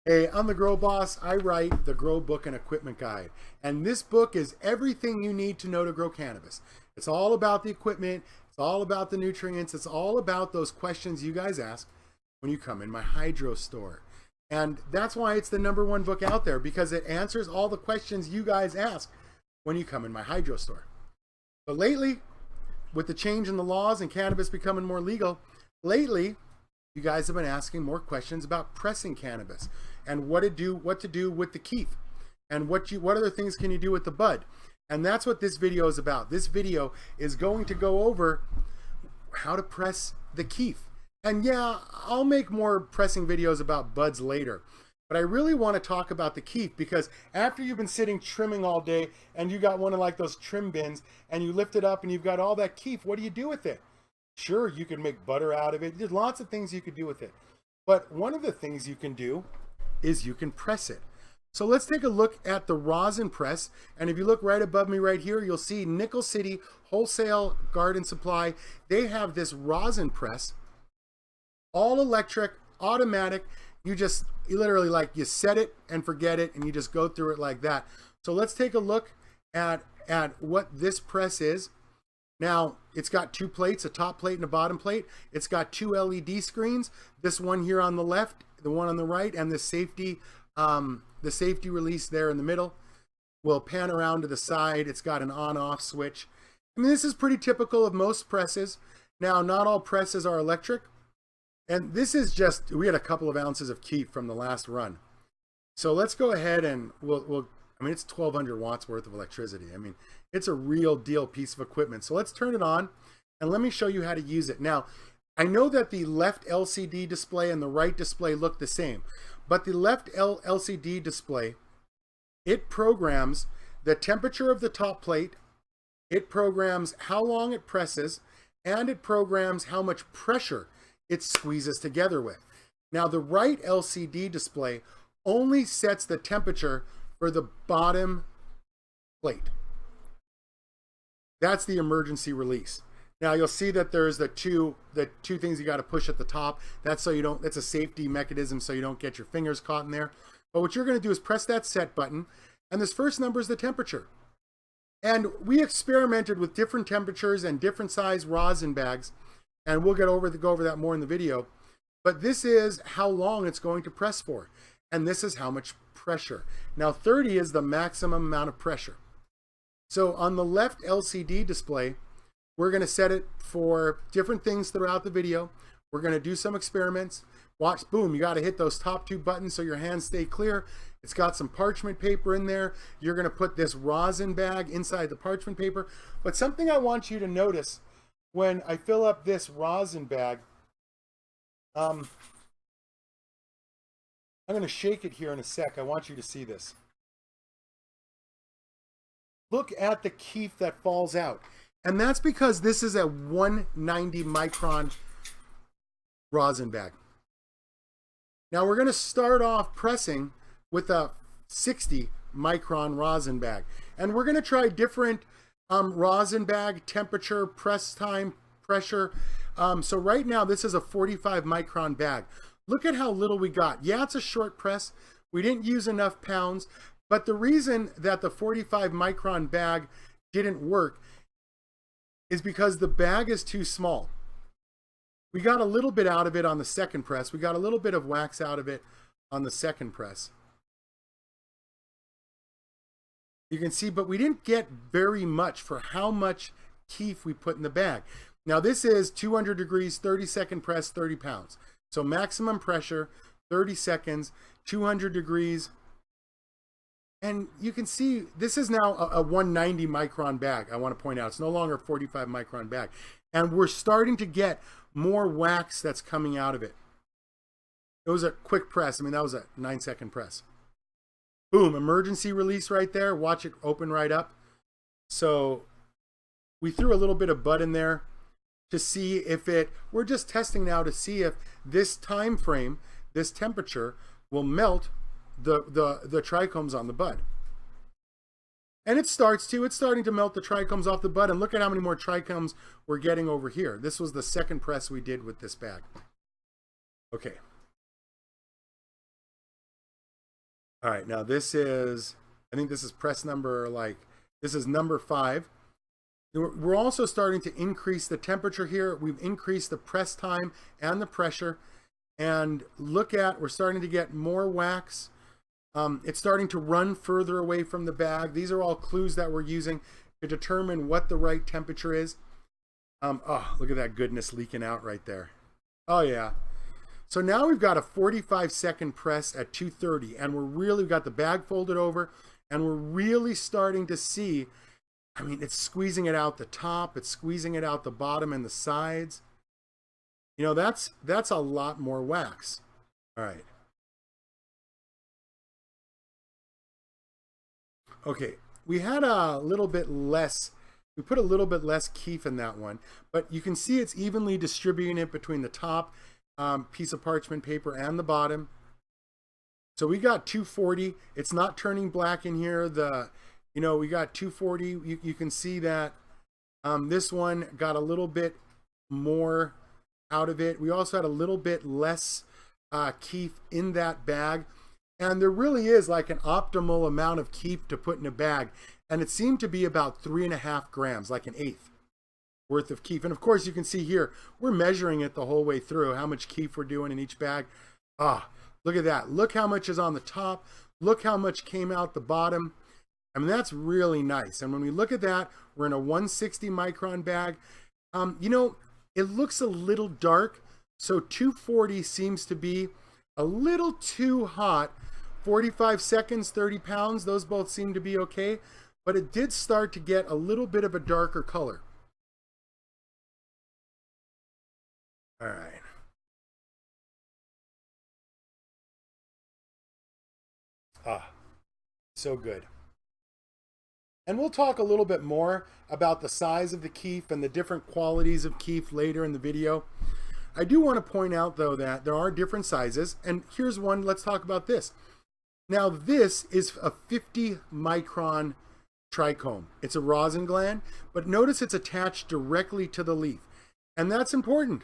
Hey, I'm the Grow Boss. I write the Grow Book and Equipment Guide. And this book is everything you need to know to grow cannabis. It's all about the equipment. It's all about the nutrients. It's all about those questions you guys ask when you come in my hydro store. And that's why it's the #1 book out there, because it answers all the questions you guys ask when you come in my hydro store. But lately, with the change in the laws and cannabis becoming more legal, lately, you guys have been asking more questions about pressing cannabis and what to do with the kief, and what other things can you do with the bud. And that's what this video is about. This video is going to go over how to press the kief. And yeah, I'll make more pressing videos about buds later, but I really want to talk about the kief, because after you've been sitting trimming all day and you got one of like those trim bins and you lift it up and you've got all that kief, what do you do with it? Sure, you can make butter out of it. There's lots of things you could do with it. But one of the things you can do is you can press it. So let's take a look at the rosin press. And if you look right above me right here, you'll see Nickel City Wholesale Garden Supply. They have this rosin press, all electric, automatic. You literally, like, you set it and forget it, and you just go through it like that. So let's take a look at what this press is. Now, it's got 2 plates, a top plate and a bottom plate. It's got 2 LED screens. This one here on the left, the one on the right, and the safety release there in the middle. We'll pan around to the side. It's got an on-off switch. I mean, this is pretty typical of most presses. Now, not all presses are electric. And this is just, we had a couple of ounces of kief from the last run. So let's go ahead and I mean, it's 1200 watts worth of electricity. I mean, it's a real deal piece of equipment. So let's turn it on and let me show you how to use it. Now, I know that the left LCD display and the right display look the same, but the left LCD display, it programs the temperature of the top plate, it programs how long it presses, and it programs how much pressure it squeezes together with. Now, the right LCD display only sets the temperature for the bottom plate. That's the emergency release. Now you'll see that there's the two things you got to push at the top. That's so you don't, that's a safety mechanism so you don't get your fingers caught in there. But what you're going to do is press that set button, and this first number is the temperature. And we experimented with different temperatures and different size rosin bags, and we'll go over that more in the video. But this is how long it's going to press for, and this is how much pressure. Now 30 is the maximum amount of pressure. So on the left LCD display, we're going to set it for different things throughout the video. We're going to do some experiments. Watch, boom, you got to hit those top 2 buttons so your hands stay clear. It's got some parchment paper in there. You're going to put this rosin bag inside the parchment paper. But something I want you to notice when I fill up this rosin bag, I'm going to shake it here in a sec. I want you to see this. Look at the kief that falls out. And that's because this is a 190 micron rosin bag. Now we're going to start off pressing with a 60 micron rosin bag. And we're going to try different rosin bag temperature, press time, pressure. So right now this is a 45 micron bag. Look at how little we got. Yeah, it's a short press. We didn't use enough pounds. But the reason that the 45 micron bag didn't work is because the bag is too small. We got a little bit out of it on the second press. We got a little bit of wax out of it on the second press. You can see, but we didn't get very much for how much kief we put in the bag. Now this is 200 degrees, 30-second press, 30 pounds. So maximum pressure, 30 seconds, 200 degrees. And you can see this is now a 190 micron bag. I want to point out it's no longer a 45 micron bag. And we're starting to get more wax that's coming out of it. It was a quick press. I mean, that was a 9-second press. Boom, emergency release right there. Watch it open right up. So we threw a little bit of bud in there to see if we're just testing now to see if this time frame, this temperature will melt the trichomes on the bud. And it's starting to melt the trichomes off the bud. And look at how many more trichomes we're getting over here. This was the second press we did with this bag. Okay. All right, now this is, I think this is press number, like, this is number 5. We're also starting to increase the temperature here. We've increased the press time and the pressure. And look at, we're starting to get more wax. It's starting to run further away from the bag. These are all clues that we're using to determine what the right temperature is. Oh, look at that goodness leaking out right there. Oh yeah. So now we've got a 45-second press at 230, and we've got the bag folded over, and we're really starting to see, I mean, it's squeezing it out the top, it's squeezing it out the bottom and the sides. You know, that's a lot more wax. All right. Okay, we had a little bit less, we put a little bit less keef in that one, but you can see it's evenly distributing it between the top piece of parchment paper and the bottom. So we got 240. It's not turning black in here. We got 240. You can see that this one got a little bit more out of it. We also had a little bit less keef in that bag. And there really is like an optimal amount of keef to put in a bag. And it seemed to be about 3.5 grams, like an eighth worth of keef. And of course you can see here, we're measuring it the whole way through, how much keef we're doing in each bag. Ah, look at that. Look how much is on the top. Look how much came out the bottom. I mean, that's really nice. And when we look at that, we're in a 160 micron bag. You know, it looks a little dark. So 240 seems to be a little too hot. 45 seconds, 30 pounds, those both seem to be okay. But it did start to get a little bit of a darker color. All right. Ah, so good. And we'll talk a little bit more about the size of the keef and the different qualities of keef later in the video. I do want to point out though that there are different sizes, and here's one. Let's talk about this. Now this is a 50 micron trichome. It's a rosin gland, but notice it's attached directly to the leaf. And that's important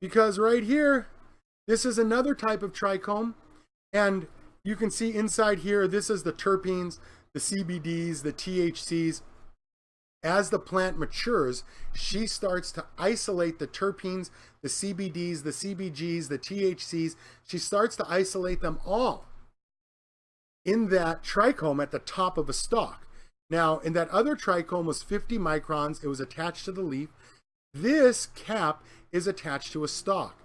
because right here, this is another type of trichome, and you can see inside here, this is the terpenes, the CBDs, the THCs. As the plant matures, she starts to isolate the terpenes, the CBDs, the CBGs, the THCs. She starts to isolate them all in that trichome at the top of a stalk. Now, in that other trichome was 50 microns. It was attached to the leaf. This cap is attached to a stalk,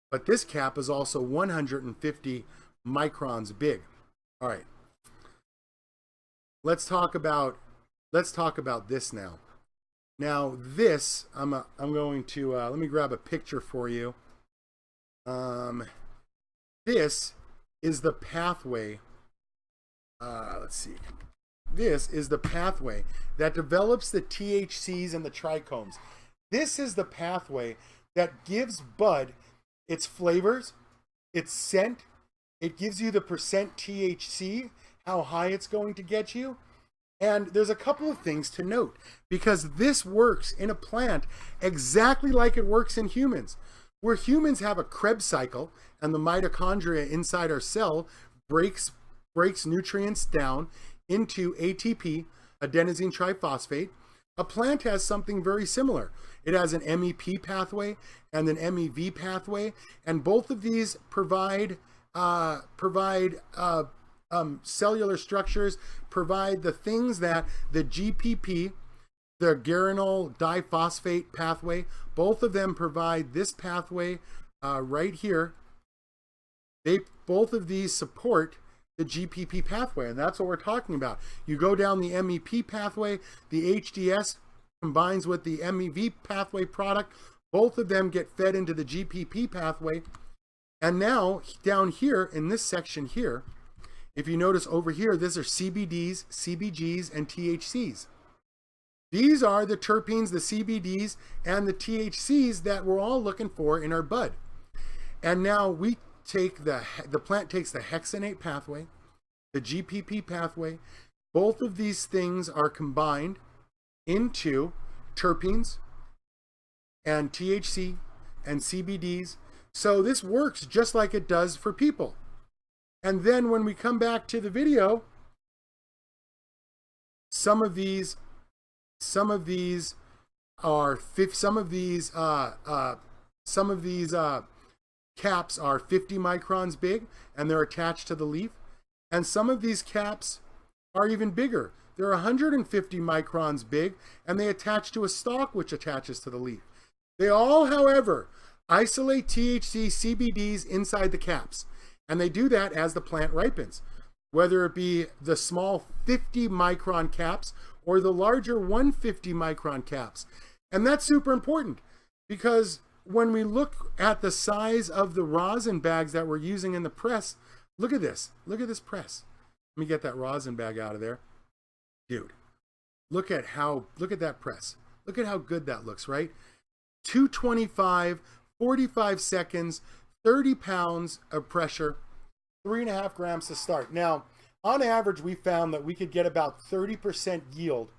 but this cap is also 150 microns big. All right. Let's talk about this now. Now this, I'm going to, let me grab a picture for you. This is the pathway. Let's see. This is the pathway that develops the THCs and the trichomes. This is the pathway that gives bud its flavors, its scent. It gives you the percent THC, how high it's going to get you. And there's a couple of things to note, because this works in a plant exactly like it works in humans. Where humans have a Krebs cycle and the mitochondria inside our cell breaks nutrients down into ATP, adenosine triphosphate, a plant has something very similar. It has an MEP pathway and an MEV pathway, and both of these provide cellular structures, provide the things that the GPP, the geranyl diphosphate pathway, both of them provide this pathway right here. Both of these support the GPP pathway, and that's what we're talking about. You go down the MEP pathway, the HDS combines with the MEV pathway product, both of them get fed into the GPP pathway. And now down here in this section here, if you notice over here, these are CBDs, CBGs, and THCs. These are the terpenes, the CBDs, and the THCs that we're all looking for in our bud. And now we take the plant takes the hexanate pathway, the GPP pathway. Both of these things are combined into terpenes and THC and CBDs. So this works just like it does for people. And then when we come back to the video, some of these caps are 50 microns big, and they're attached to the leaf. And some of these caps are even bigger. They're 150 microns big, and they attach to a stalk which attaches to the leaf. They all, however, isolate THC CBDs inside the caps, and they do that as the plant ripens, whether it be the small 50 micron caps or the larger 150 micron caps. And that's super important, because when we look at the size of the rosin bags that we're using in the press, look at this. Look at this press. Let me get that rosin bag out of there. Dude, look at that press. Look at how good that looks, right? 225, 45 seconds, 30 pounds of pressure, 3.5 grams to start. Now, on average, we found that we could get about 30% yield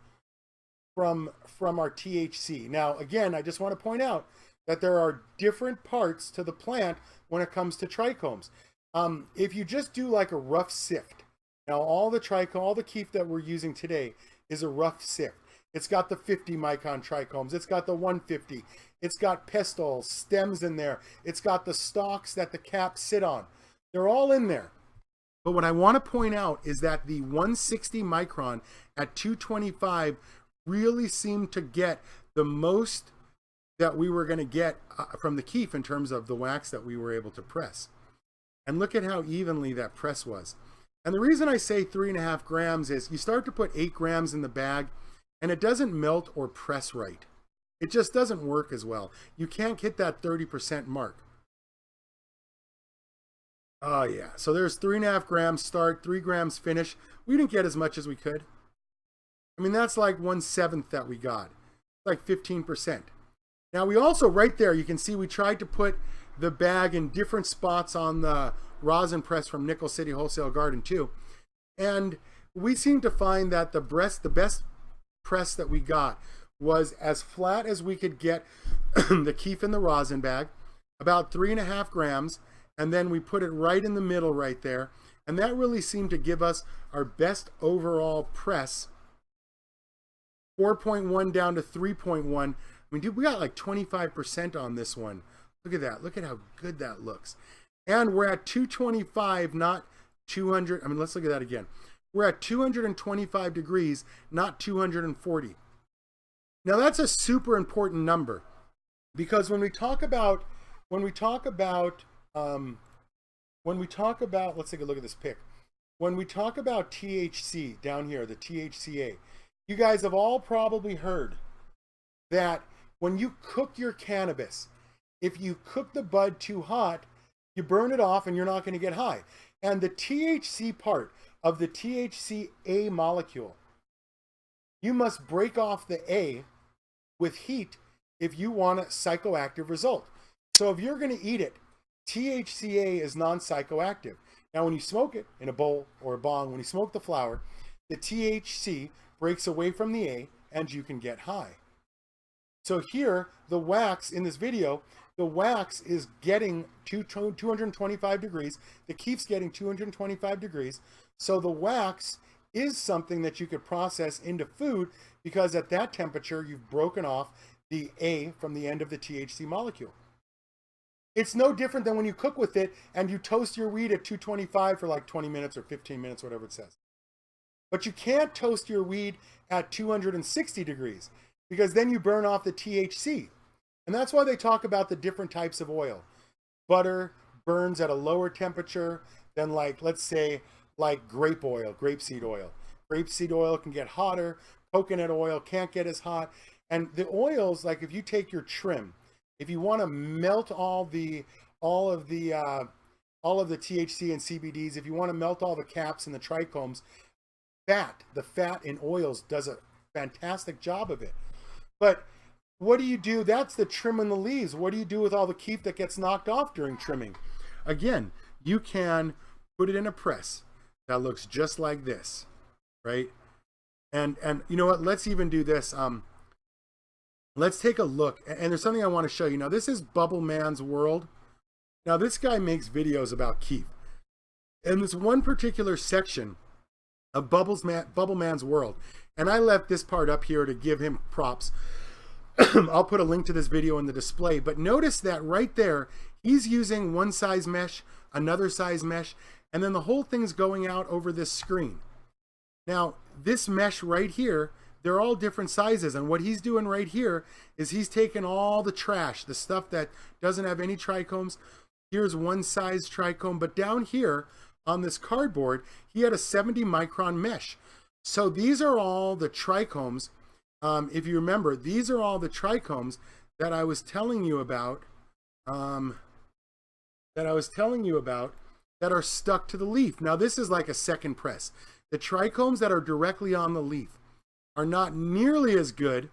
from our THC. Now, again, I just want to point out that there are different parts to the plant when it comes to trichomes. If you just do like a rough sift, now all the keef that we're using today is a rough sift. It's got the 50 micron trichomes. It's got the 150. It's got pestils, stems in there. It's got the stalks that the caps sit on. They're all in there. But what I want to point out is that the 160 micron at 225 really seemed to get the most that we were going to get from the keef in terms of the wax that we were able to press. And look at how evenly that press was. And the reason I say 3.5 grams is you start to put 8 grams in the bag and it doesn't melt or press right. It just doesn't work as well. You can't hit that 30% mark. Oh yeah, so there's 3.5 grams start, 3 grams finish. We didn't get as much as we could. I mean, that's like 1/7 that we got, like 15%. Now we also, right there, you can see we tried to put the bag in different spots on the rosin press from Nickel City Wholesale Garden too. And we seem to find that the best press that we got was as flat as we could get the keef in the rosin bag, about 3.5 grams, and then we put it right in the middle right there. And that really seemed to give us our best overall press, 4.1 down to 3.1. I mean, dude, we got like 25% on this one. Look at that. Look at how good that looks. And we're at 225, not 200. I mean, let's look at that again. We're at 225 degrees, not 240. Now that's a super important number, because when we talk about, let's take a look at this pic. When we talk about THC down here, the THCA, you guys have all probably heard that when you cook your cannabis, if you cook the bud too hot, you burn it off and you're not going to get high. And the THC part of the THCA molecule, you must break off the A with heat if you want a psychoactive result. So if you're going to eat it, THCA is non-psychoactive. Now when you smoke it in a bowl or a bong, when you smoke the flower, the THC breaks away from the A and you can get high. So here, the wax in this video, the wax is getting 225 degrees. The keef's getting 225 degrees. So the wax is something that you could process into food, because at that temperature, you've broken off the A from the end of the THC molecule. It's no different than when you cook with it and you toast your weed at 225 for like 20 minutes or 15 minutes, whatever it says. But you can't toast your weed at 260 degrees, because then you burn off the THC. And that's why they talk about the different types of oil. Butter burns at a lower temperature than, like, let's say, like grape oil, grapeseed oil. Grapeseed oil can get hotter. Coconut oil can't get as hot. And the oils, like if you take your trim, if you want to melt all of the THC and CBDs, if you want to melt all the caps and the trichomes, the fat in oils does a fantastic job of it. But what do you do? That's the trim and the leaves. What do you do with all the keef that gets knocked off during trimming? Again, you can put it in a press that looks just like this, right? And you know what? Let's even do this. Let's take a look. And there's something I want to show you. Now, this is Bubble Man's World. Now, this guy makes videos about keef. in this one particular section of Bubble Man's world, and I left this part up here to give him props. I'll put a link to this video in the display, but notice that right there, he's using one size mesh, another size mesh, and then the whole thing's going out over this screen. Now, this mesh right here, they're all different sizes, and what he's doing right here is he's taking all the trash, the stuff that doesn't have any trichomes. Here's one size trichome, but down here on this cardboard, he had a 70 micron mesh. So these are all the trichomes. If you remember, these are all the trichomes that I was telling you about, that are stuck to the leaf. Now this is like a second press. The trichomes that are directly on the leaf are not nearly as good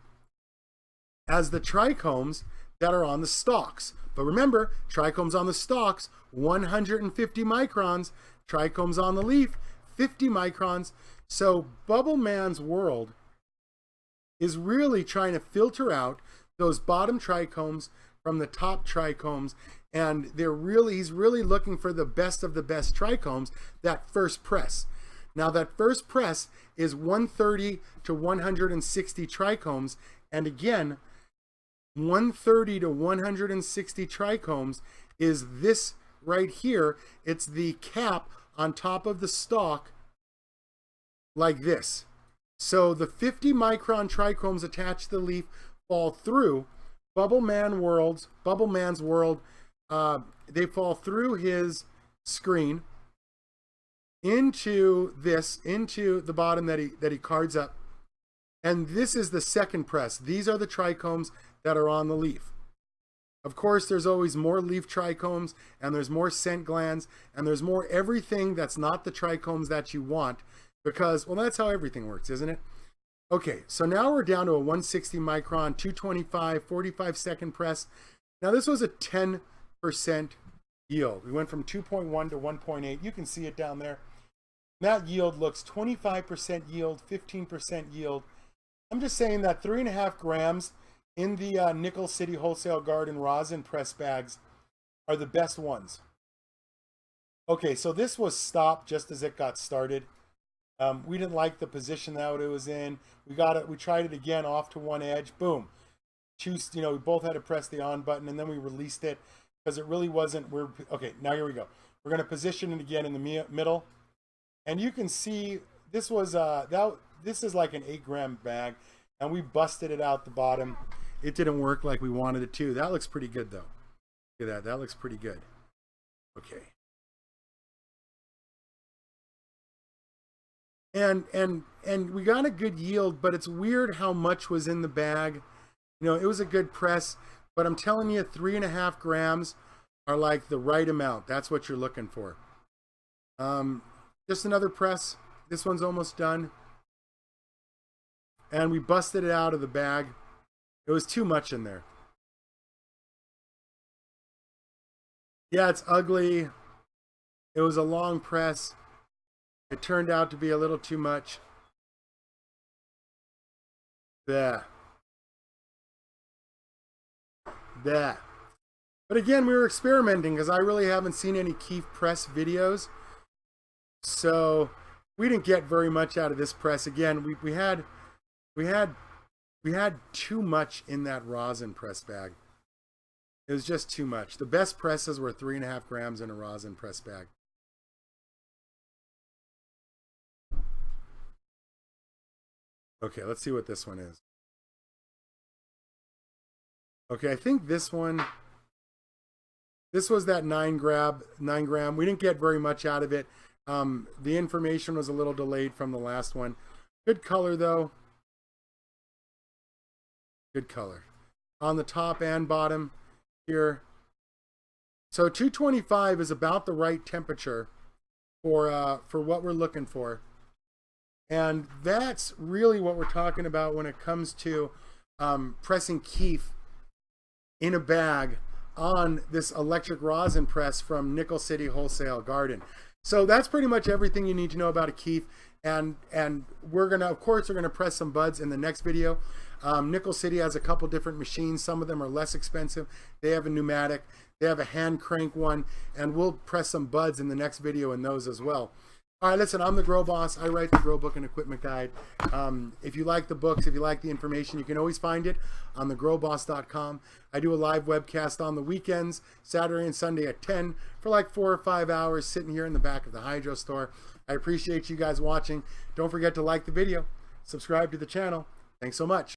as the trichomes that are on the stalks. But remember, trichomes on the stalks, 150 microns, trichomes on the leaf, 50 microns. So Bubble Man's world is really trying to filter out those bottom trichomes from the top trichomes, and he's really looking for the best of the best trichomes, that first press. Now that first press is 130 to 160 trichomes, and again, 130 to 160 trichomes is this right here. It's the cap on top of the stalk like this. So the 50 micron trichomes attached to the leaf fall through Bubble Man's world, they fall through his screen into the bottom that he cards up. And this is the second press. These are the trichomes that are on the leaf. Of course, there's always more leaf trichomes, and there's more scent glands, and there's more everything that's not the trichomes that you want, because, well, that's how everything works, isn't it? Okay, so now we're down to a 160 micron, 225, 45 second press. Now this was a 10% yield. We went from 2.1 to 1.8. You can see it down there. That yield looks 25% yield, 15% yield. I'm just saying that 3.5 grams in the Nickel City Wholesale Garden rosin press bags are the best ones. Okay, so this was stopped just as it got started. We didn't like the position that it was in. We tried it again off to one edge. Boom. We both had to press the on button, and then we released it because it really wasn't. Okay, now here we go. We're going to position it again in the middle, and you can see this was this is like an 8-gram bag, and we busted it out the bottom. It didn't work like we wanted it to. That looks pretty good though. Look at that. That looks pretty good. Okay. And we got a good yield, but it's weird how much was in the bag. You know, it was a good press, but I'm telling you, 3.5 grams are like the right amount. That's what you're looking for. Just another press. This one's almost done. And we busted it out of the bag. It was too much in there. Yeah, it's ugly. It was a long press. It turned out to be a little too much. There. But again, we were experimenting because I really haven't seen any Keef press videos. So we didn't get very much out of this press. Again, we had too much in that rosin press bag. It was just too much. The best presses were 3.5 grams in a rosin press bag. Okay, let's see what this one is. Okay, I think this one, this was that 9 gram. We didn't get very much out of it. The information was a little delayed from the last one. Good color though. Good color. On the top and bottom here. So 225 is about the right temperature for what we're looking for. And that's really what we're talking about when it comes to pressing Keef in a bag on this electric rosin press from Nickel City Wholesale Garden. So that's pretty much everything you need to know about a Keef. And we're gonna, of course, we're gonna press some buds in the next video. Nickel City has a couple different machines. Some of them are less expensive. They have a pneumatic. They have a hand crank one, and we'll press some buds in the next video in those as well. All right, listen, I'm the Grow Boss. I write the Grow Book and Equipment Guide. If you like the books, if you like the information, you can always find it on thegrowboss.com. I do a live webcast on the weekends, Saturday and Sunday at 10 for like 4 or 5 hours, sitting here in the back of the Hydro store. I appreciate you guys watching. Don't forget to like the video, subscribe to the channel. Thanks so much.